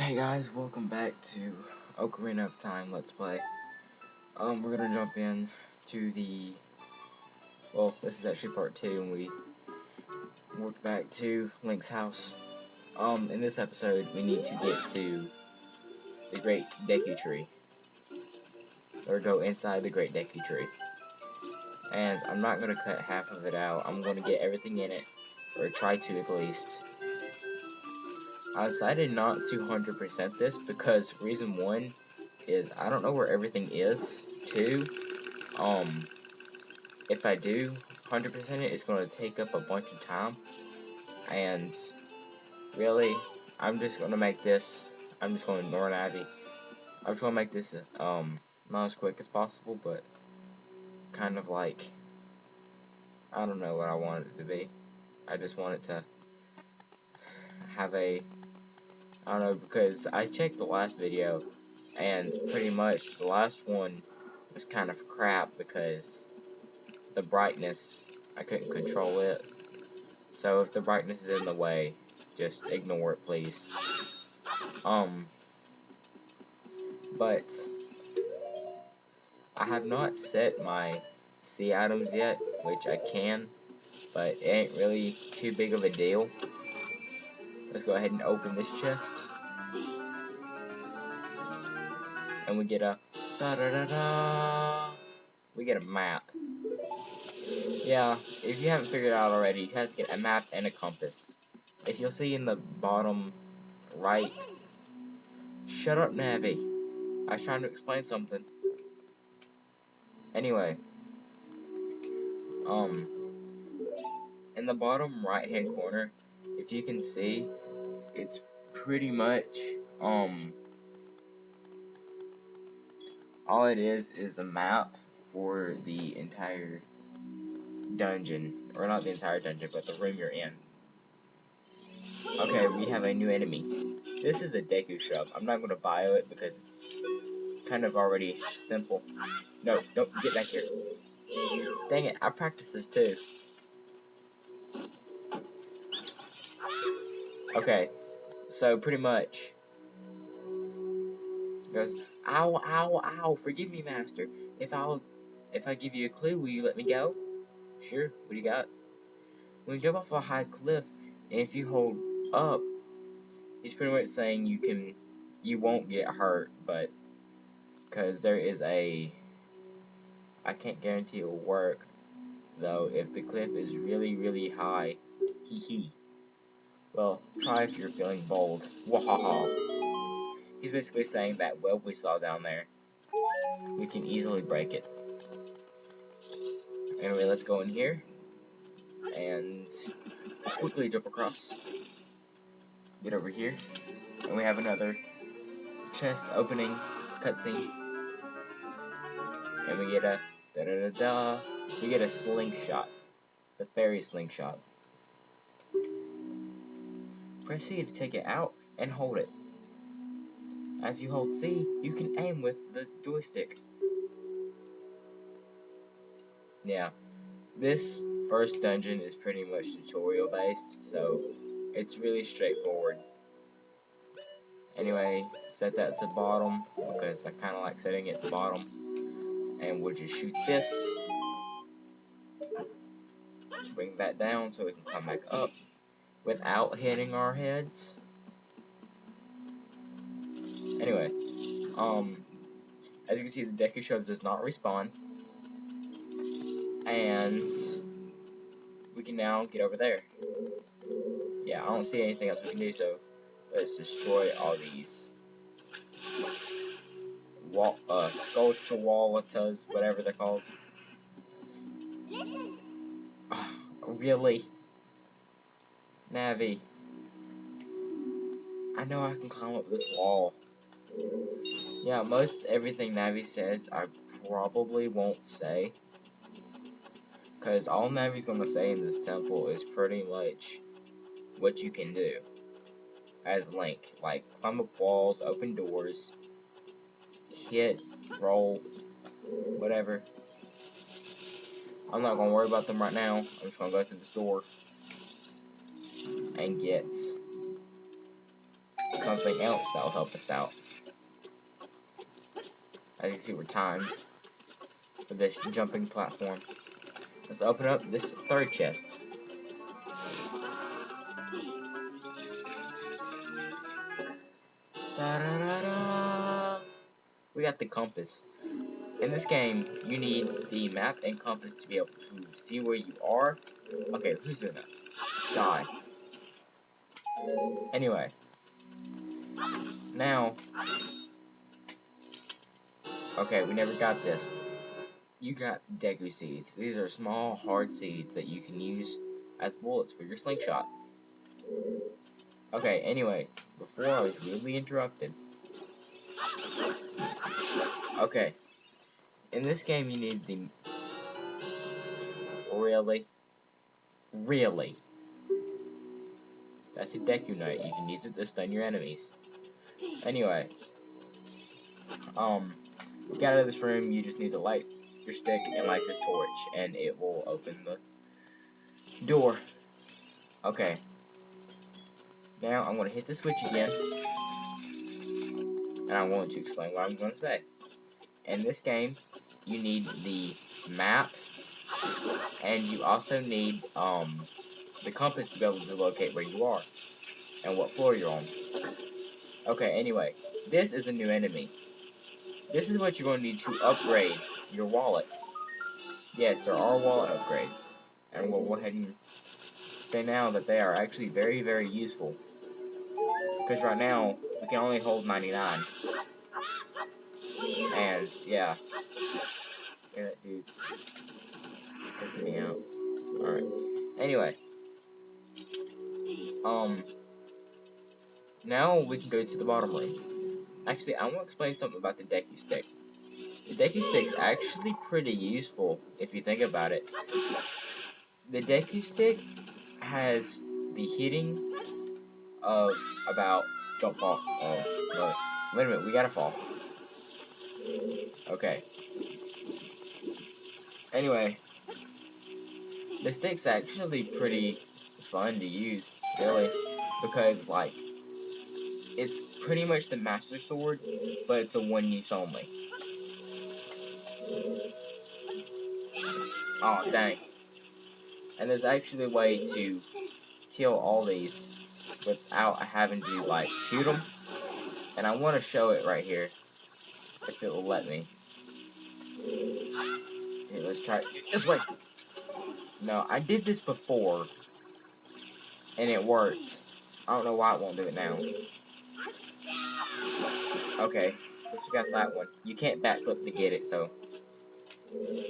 Hey guys, welcome back to Ocarina of Time Let's Play. We're gonna jump in to this is actually part 2, and we worked back to Link's house. In this episode, we need to get to the Great Deku Tree, or go inside the Great Deku Tree. And I'm not gonna cut half of it out, I'm gonna get everything in it, or try to at least. I decided not to 100% this because reason 1 is I don't know where everything is. 2, if I do 100% it, it's going to take up a bunch of time, and really, I'm just going to make this, I'm just going to ignore Navi. I'm just going to make this, not as quick as possible, but kind of like, I don't know what I want it to be. I just want it to have I don't know, because I checked the last video, and pretty much the last one was kind of crap because the brightness, I couldn't control it. So if the brightness is in the way, just ignore it, please. But I have not set my C items yet, which I can, but it ain't really too big of a deal. Let's go ahead and open this chest, and we get a da-da-da-da. We get a map. Yeah, if you haven't figured it out already, you have to get a map and a compass. If you'll see in the bottom right, shut up, Navi. I was trying to explain something. Anyway, in the bottom right hand corner, if you can see, it's pretty much, all it is a map for the entire dungeon, or not the entire dungeon, but the room you're in. Okay, we have a new enemy. This is a Deku Shop. I'm not going to bio it because it's kind of already simple. No, don't get back here. Dang it, I practiced this too. Okay, so pretty much, it goes, ow, ow, ow, forgive me, master. If I give you a clue, will you let me go? Sure, what do you got? When you jump off a high cliff, and if you hold up, he's pretty much saying you won't get hurt, but, because there is I can't guarantee it'll work, though, if the cliff is really, really high. Hee hee. Well, try if you're feeling bold. Wahaha. He's basically saying that web we saw down there, we can easily break it. Anyway, let's go in here, and quickly jump across. Get over here, and we have another chest opening cutscene, and we get a da-da-da-da, we get a slingshot, the fairy slingshot. Press C to take it out, and hold it. As you hold C, you can aim with the joystick. Yeah, this first dungeon is pretty much tutorial based, so it's really straightforward. Anyway, set that to bottom, because I kind of like setting it to bottom. And we'll just shoot this. Bring that down so we can come back up without hitting our heads. Anyway, as you can see, the Deku Shove does not respawn. And we can now get over there. Yeah, I don't see anything else we can do, so let's destroy all these Skulltualatas, whatever they're called. Oh, really? Navi. I know I can climb up this wall. Yeah, most everything Navi says I probably won't say. Because all Navi's gonna say in this temple is pretty much what you can do as Link. Like, climb up walls, open doors, hit, roll, whatever. I'm not gonna worry about them right now. I'm just gonna go to the store and get something else that will help us out. As you can see, we're timed for this jumping platform. Let's open up this third chest. Da-da-da-da. We got the compass. In this game, you need the map and compass to be able to see where you are. Okay, who's doing that? Die. Anyway. Now. Okay, we never got this. You got Deku seeds. These are small, hard seeds that you can use as bullets for your slingshot. Okay, anyway. Before I was rudely interrupted. Okay. In this game, you need the... Really? Really? That's a Deku Knight. You can use it to stun your enemies. Anyway. To get out of this room, you just need to light your stick and light this torch, and it will open the door. Okay. Now, I'm going to hit the switch again. And I'm going to explain what I'm going to say. In this game, you need the map, and you also need the compass to be able to locate where you are and what floor you're on. Okay, anyway, this is a new enemy. This is what you're going to need to upgrade your wallet. Yes, there are wallet upgrades, and we'll go ahead and say now that they are actually very, very useful. Because right now, we can only hold 99. And, yeah. Yeah, that dude's freaking me out. Alright. Anyway. Now we can go to the bottom room. Actually, I want to explain something about the Deku Stick. The Deku Stick's actually pretty useful, if you think about it. The Deku Stick has the hitting of about... Don't fall. Oh, no. Wait a minute, we gotta fall. Okay. Anyway, the stick's actually pretty fun to use, really, because, like, it's pretty much the Master Sword, but it's a one-use only. Oh, dang. And there's actually a way to kill all these without having to, like, shoot them. And I want to show it right here, if it will let me. Here, let's try it this way. No, I did this before, and it worked. I don't know why it won't do it now. Okay, at least we got that one. You can't backflip to get it, so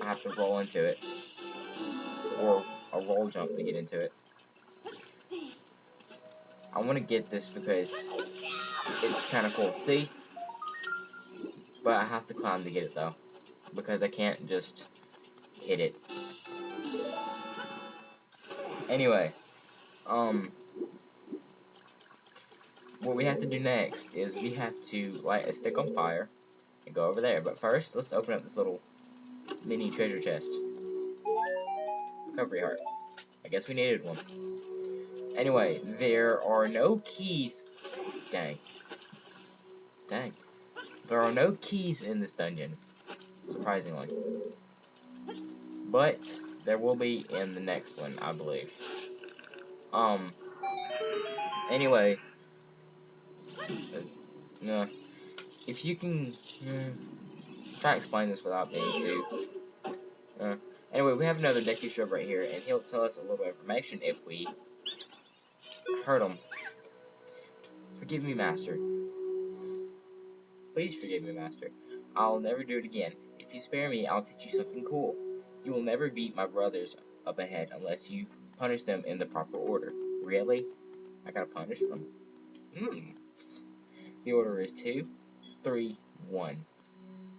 I have to roll into it. Or a roll jump to get into it. I want to get this because it's kind of cool. See? But I have to climb to get it, though. Because I can't just hit it. Anyway. What we have to do next is we have to light a stick on fire and go over there. But first, let's open up this little mini treasure chest. Recovery heart. I guess we needed one. Anyway, there are no keys. Dang. Dang. There are no keys in this dungeon. Surprisingly. But there will be in the next one, I believe. Anyway. If you can... try to explain this without being too... anyway, we have another Deku Shrub right here, and he'll tell us a little information if we hurt him. Forgive me, Master. Please forgive me, Master. I'll never do it again. If you spare me, I'll teach you something cool. You will never beat my brothers up ahead unless you punish them in the proper order. Really? I gotta punish them? The order is 2, 3, 1.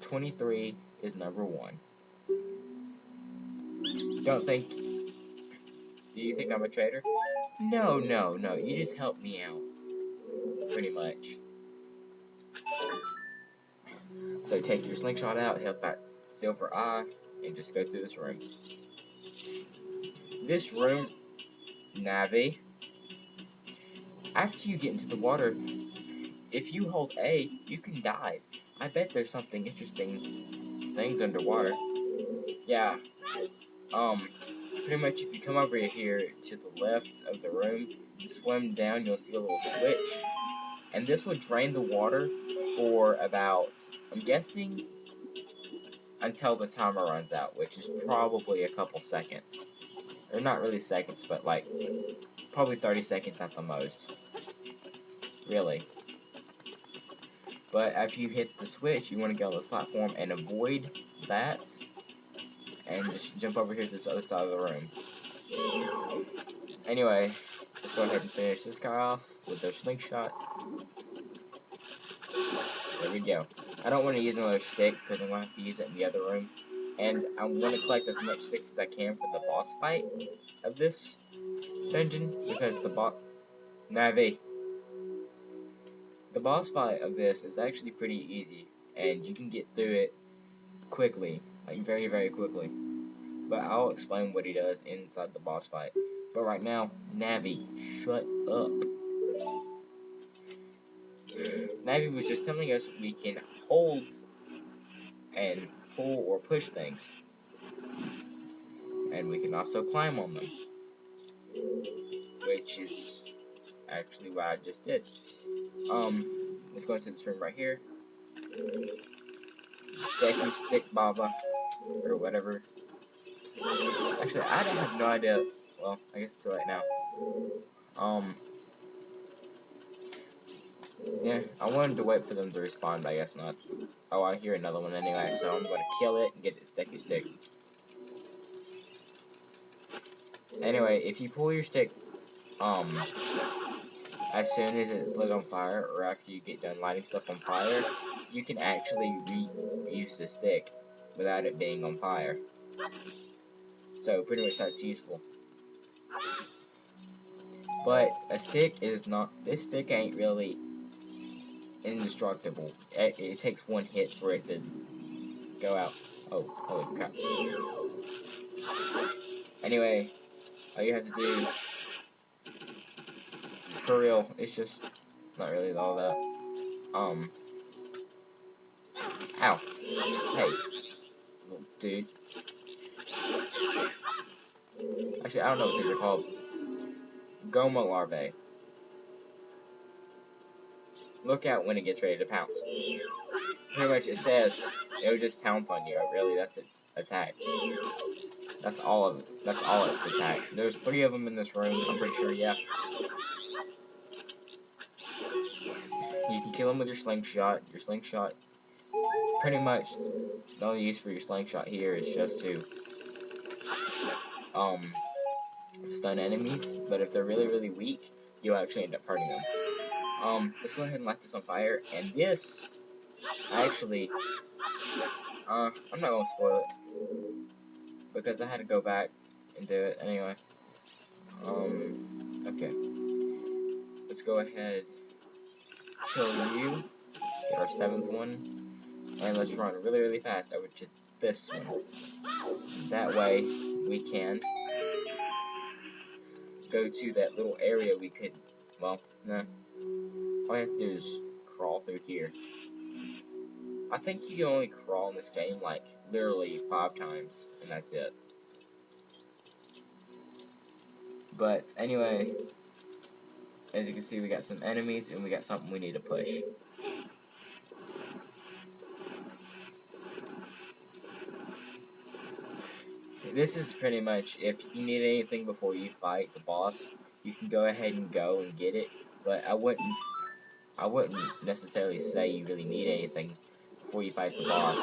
23 is number 1. Do you think I'm a traitor? No, no, no. You just helped me out. Pretty much. So take your slingshot out, help that silver eye, and just go through this room. This room, Navi, after you get into the water, if you hold A, you can dive. I bet there's something interesting things underwater. Yeah, pretty much if you come over here to the left of the room, swim down, you'll see a little switch. And this will drain the water for about, I'm guessing, until the timer runs out, which is probably a couple seconds. Or not really seconds, but like, probably 30 seconds at the most. Really. But after you hit the switch, you want to get on this platform and avoid that. And just jump over here to this other side of the room. Anyway, let's go ahead and finish this guy off with the slingshot. There we go. I don't want to use another stick because I'm going to have to use it in the other room. And I'm going to collect as much sticks as I can for the boss fight of this dungeon. Because the boss... Navi. The boss fight of this is actually pretty easy. And you can get through it quickly. Like very, very quickly. But I'll explain what he does inside the boss fight. But right now, Navi, shut up. Navi was just telling us we can hold and pull or push things. And we can also climb on them. Which is actually what I just did. Let's go into this room right here. Deku Stick Baba. Or whatever. Actually, I don't have no idea. Well, I guess it's too late now. Yeah, I wanted to wait for them to respawn, but I guess not. Oh, I hear another one anyway, so I'm gonna kill it and get its Deku Stick. Anyway, if you pull your stick, as soon as it's lit on fire, or after you get done lighting stuff on fire, you can actually reuse the stick without it being on fire. So, pretty much that's useful. But a stick is not, this stick ain't really indestructible. It takes one hit for it to go out. Oh, holy crap. Anyway, all you have to do, for real, it's just not really all that. Ow. Hey, little dude. Actually, I don't know what these are called. Goma larvae. Look out when it gets ready to pounce. Pretty much it says it'll just pounce on you. Really, that's its attack. That's all of it. That's all its attack. There's 3 of them in this room, I'm pretty sure, yeah. You can kill them with your slingshot. Your slingshot, pretty much, the only use for your slingshot here is just to, stun enemies. But if they're really, really weak, you'll actually end up hurting them. Let's go ahead and light this on fire. And this, actually, I'm not gonna spoil it. Because I had to go back and do it anyway. Okay. Let's go ahead, kill you, get our 7th one, and let's run really, really fast over to this one. That way, we can go to that little area we could, well, nah. All we have to do is crawl through here. I think you can only crawl in this game, like, literally 5 times, and that's it. But, anyway, as you can see, we got some enemies, and we got something we need to push. This is pretty much, if you need anything before you fight the boss, you can go ahead and go and get it, but I wouldn't necessarily say you really need anything before you fight the boss.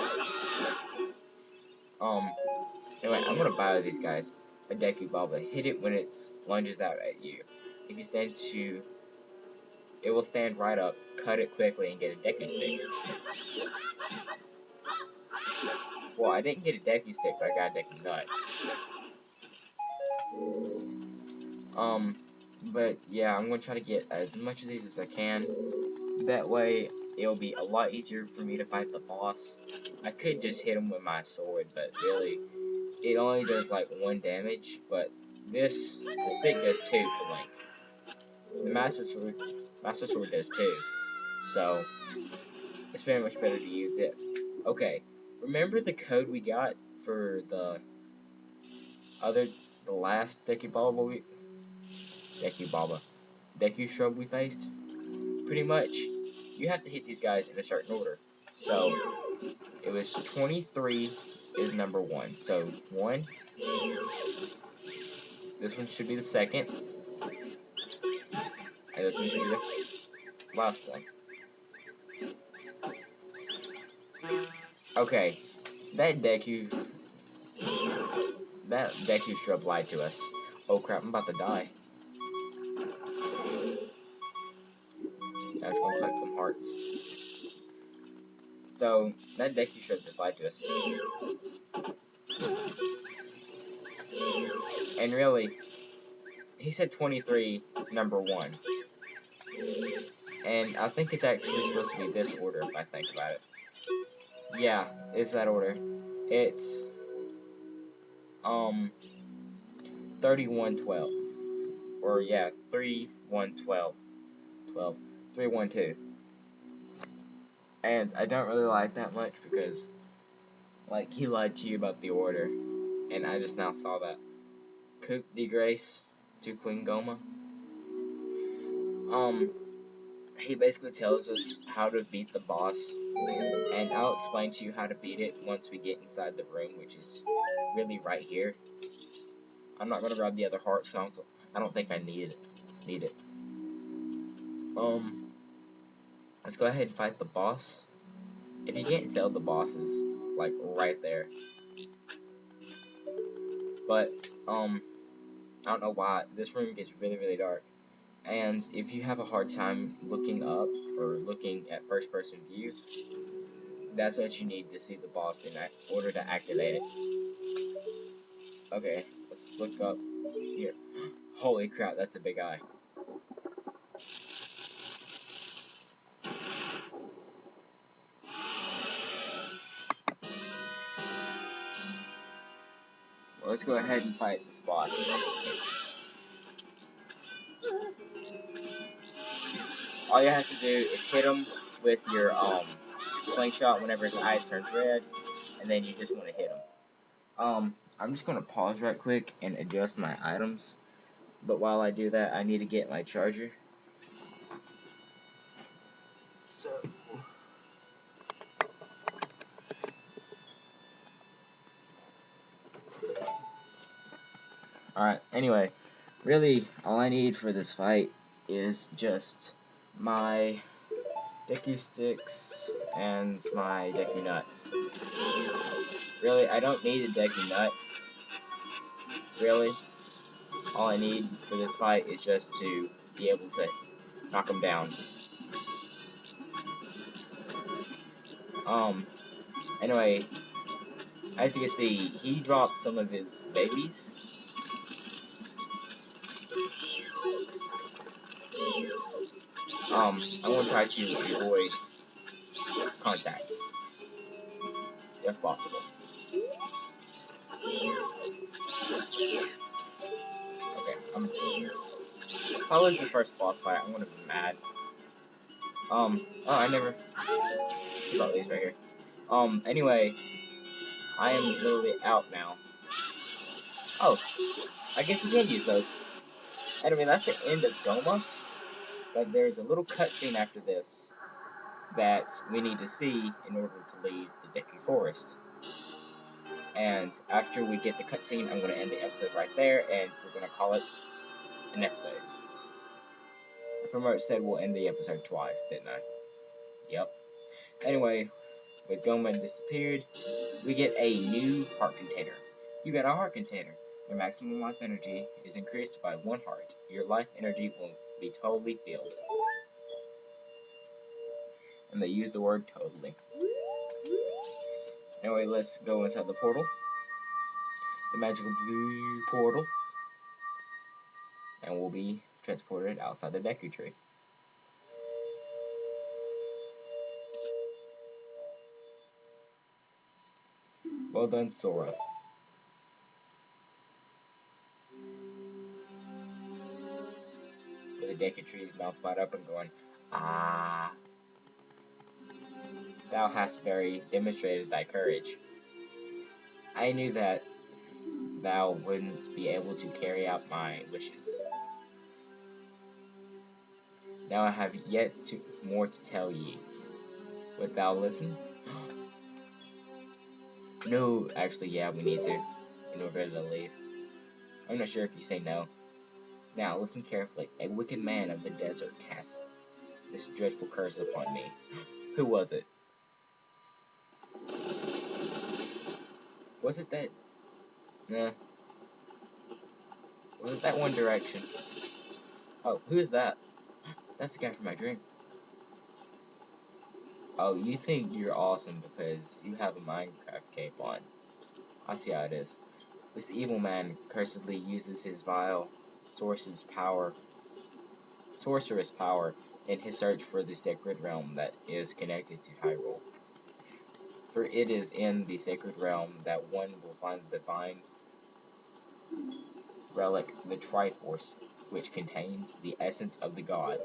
Anyway, I'm gonna battle these guys. A Deku Baba. Hit it when it lunges out at you. If you stand to, it will stand right up, cut it quickly, and get a Deku Stick. Well, I didn't get a Deku Stick, but I got a Deku Nut. But yeah, I'm gonna try to get as much of these as I can. That way, it'll be a lot easier for me to fight the boss. I could just hit him with my sword, but really, it only does like 1 damage. But the stick does 2 for Link. The Master Sword does 2. so it's very much better to use it. Okay, remember the code we got for the last Deku shrub we faced? Pretty much, you have to hit these guys in a certain order. So, it was 23 is number 1. So, 1, this one should be the second, and this one should be the last one. Okay, that Deku shrub lied to us. Oh crap, I'm about to die. Now I'm just gonna collect some hearts. So, that Deku shrub just lied to us. And really, he said 23, number 1. And I think it's actually supposed to be this order if I think about it. Yeah, it's that order. It's 3112. Or yeah, 3112. 12. 312. And I don't really like that much because like he lied to you about the order. And I just now saw that. Coupe de Grace to Queen Goma. He basically tells us how to beat the boss. And I'll explain to you how to beat it once we get inside the room, which is really right here. I'm not gonna grab the other hearts console. I don't think I need it. Let's go ahead and fight the boss. If you can't tell, the boss is like right there. But I don't know why this room gets really dark. And if you have a hard time looking up or looking at first person view, that's what you need to see the boss in order to activate it. Okay, let's look up here. Holy crap, that's a big eye. Well, let's go ahead and fight this boss. All you have to do is hit him with your slingshot whenever his eyes turns red, and then you just want to hit him. I'm just gonna pause right quick and adjust my items. But while I do that, I need to get my charger. So, alright, anyway, really, all I need for this fight is just my Deku sticks and my Deku nuts. Really, I don't need the Deku nuts. Really, all I need for this fight is just to be able to knock him down. Anyway, as you can see, he dropped some of his babies. I'm gonna try to avoid contact, if possible. Okay, if I lose this first boss fight, I'm gonna be mad. Oh, I never keep all these right here. Anyway, I am literally out now. Oh, I guess you can use those. Anyway, that's the end of Goma, but there's a little cutscene after this that we need to see in order to leave the Deku Forest. And after we get the cutscene, I'm going to end the episode right there, and we're going to call it an episode. The promoter said we'll end the episode twice, didn't I? Yep. Anyway, with Goma disappeared, we get a new heart container. You got a heart container. Your maximum life energy is increased by 1 heart. Your life energy will be totally filled. And they use the word totally. Anyway, let's go inside the portal. The magical blue portal. And we'll be transported outside the Deku tree. Well done, Sora. The Deku tree is mouth wide open going, ah. Thou hast very demonstrated thy courage. I knew that thou wouldn't be able to carry out my wishes. Now I have yet more to tell ye. Wilt thou listen? No, actually, yeah, we need to, in order to leave. I'm not sure if you say no. Now, listen carefully. A wicked man of the desert cast this dreadful curse upon me. Who was it? Was it that... Nah. Was it that One Direction? Oh, who is that? That's the guy from my dream. Oh, you think you're awesome because you have a Minecraft cape on. I see how it is. This evil man cursedly uses his vile sorcerer's power in his search for the sacred realm that is connected to Hyrule. For it is in the sacred realm that one will find the divine relic, the Triforce, which contains the essence of the gods.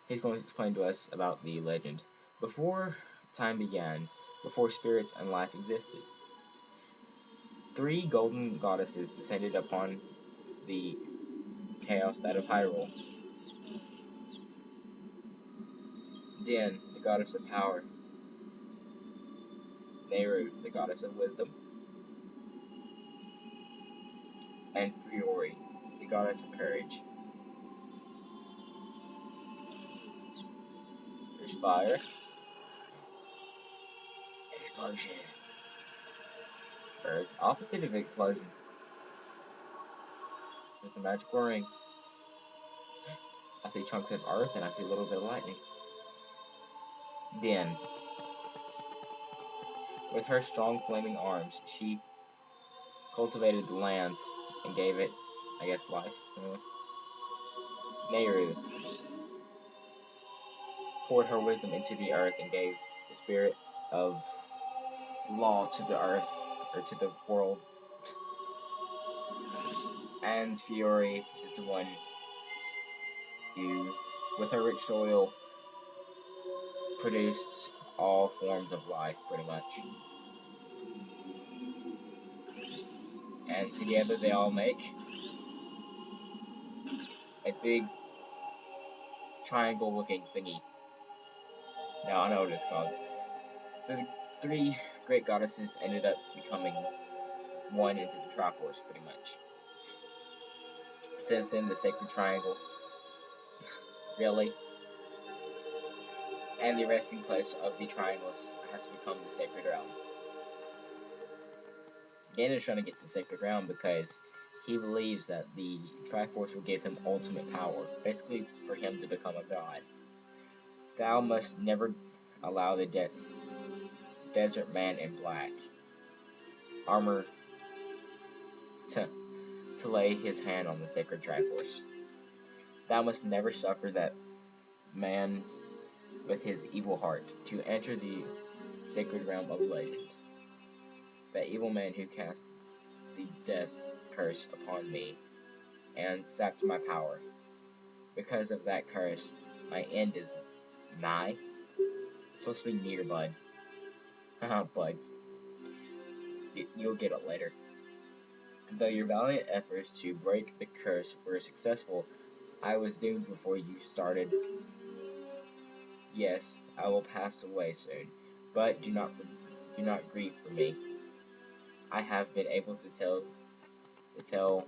He's going to explain to us about the legend. Before time began, before spirits and life existed, 3 golden goddesses descended upon the chaos that of Hyrule. Din, the goddess of power. Nehru, the goddess of wisdom. And Fiori, the goddess of courage. There's fire. Explosion. Earth. Opposite of explosion. There's a magical ring. I see chunks of earth and I see a little bit of lightning. Din. With her strong flaming arms, she cultivated the lands and gave it, I guess, life. Nehru poured her wisdom into the earth and gave the spirit of law to the earth, or to the world. And Fiori is the one who, with her rich soil, produced all forms of life, pretty much. And together they all make a big triangle-looking thingy. Now I know what it's called. The 3 great goddesses ended up becoming one into the Triforce, pretty much. Since then, the sacred triangle, really, and the resting place of the triangles has become the sacred realm. Ganon is trying to get to the sacred realm because he believes that the Triforce will give him ultimate power, basically for him to become a god. Thou must never allow the desert man in black armor to lay his hand on the sacred Triforce. Thou must never suffer that man with his evil heart to enter the sacred realm of legend. That evil man who cast the death curse upon me and sapped my power. Because of that curse, my end is nigh. It's supposed to be near, bud. Haha, bud. You'll get it later. Though your valiant efforts to break the curse were successful, I was doomed before you started. Yes, I will pass away soon, but do not grieve for me. I have been able to tell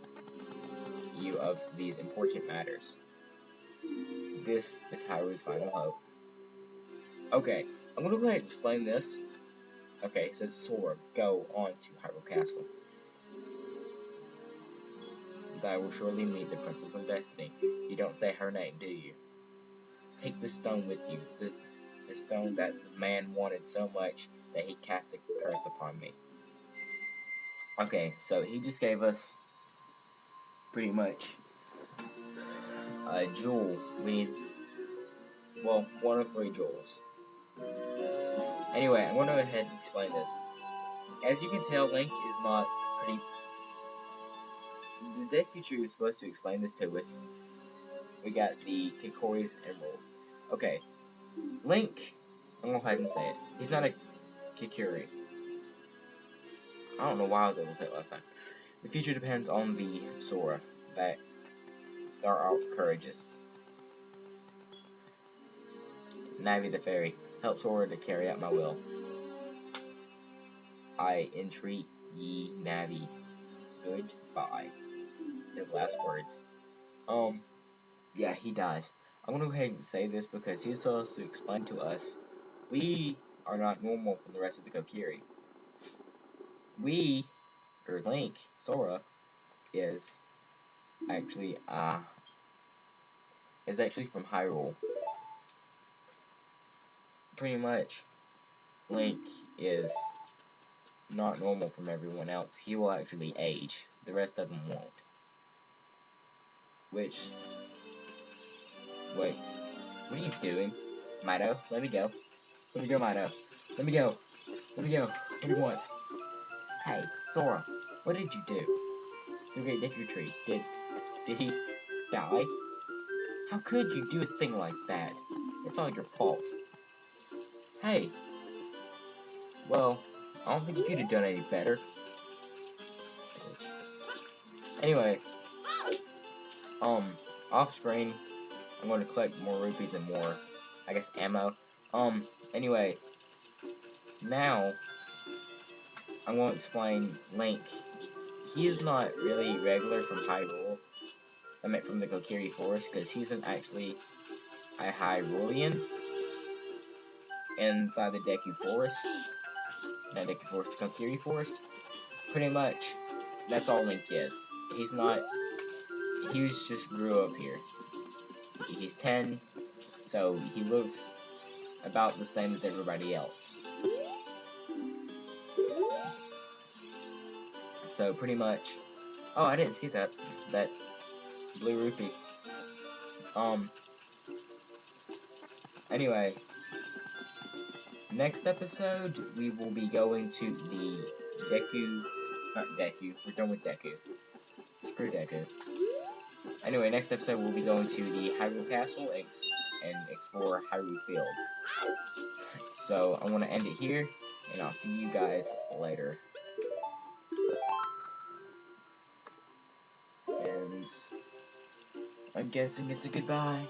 you of these important matters. This is Hyrule's final hope. Okay, I'm gonna go ahead and explain this. Okay, it says Sora, go on to Hyrule Castle. Thou will surely meet the Princess of Destiny. You don't say her name, do you? Take the stone with you, the stone that the man wanted so much that he cast a curse upon me. Okay, so he just gave us pretty much a jewel. We need, well, 1 of 3 jewels. Anyway, I'm going to go ahead and explain this. As you can tell, Link is not pretty... The deck teacher is supposed to explain this to us. we got the Kikori's Emerald. Okay, Link, I'm gonna go ahead and say it. He's not a Kikori. I don't know why I was able to say it last time. The future depends on the Sora that are courageous. Navi the Fairy, help Sora to carry out my will. I entreat ye Navi. Goodbye. His last words. Yeah, he dies. I'm gonna go ahead and say this because he's supposed to explain to us we are not normal from the rest of the Kokiri. We, or Link, Sora, is actually from Hyrule. Pretty much, Link is not normal from everyone else. He will actually age. The rest of them won't. Which, wait, what are you doing? Mido, let me go. Let me go, Mido. Let me go. Let me go. What do you want? Hey, Sora, what did you do? You get Deku Tree. Did he die? How could you do a thing like that? It's all your fault. Hey, well, I don't think you could have done any better. Anyway, off screen, I'm going to collect more rupees and more, I guess, ammo. Anyway, now, I'm going to explain Link. He is not really regular from Hyrule. I meant from the Kokiri Forest, because he's actually a Hyrulean inside the Deku Forest. Not Deku Forest, Kokiri Forest. Pretty much, that's all Link is. He's not, he just grew up here. He's 10, so he looks about the same as everybody else. So pretty much, oh, I didn't see that blue rupee. Anyway, next episode we will be going to the not Deku, we're done with Deku. Screw Deku. Anyway, next episode we'll be going to the Hyrule Castle and explore Hyrule Field. So I'm gonna end it here, and I'll see you guys later. And I'm guessing it's a goodbye.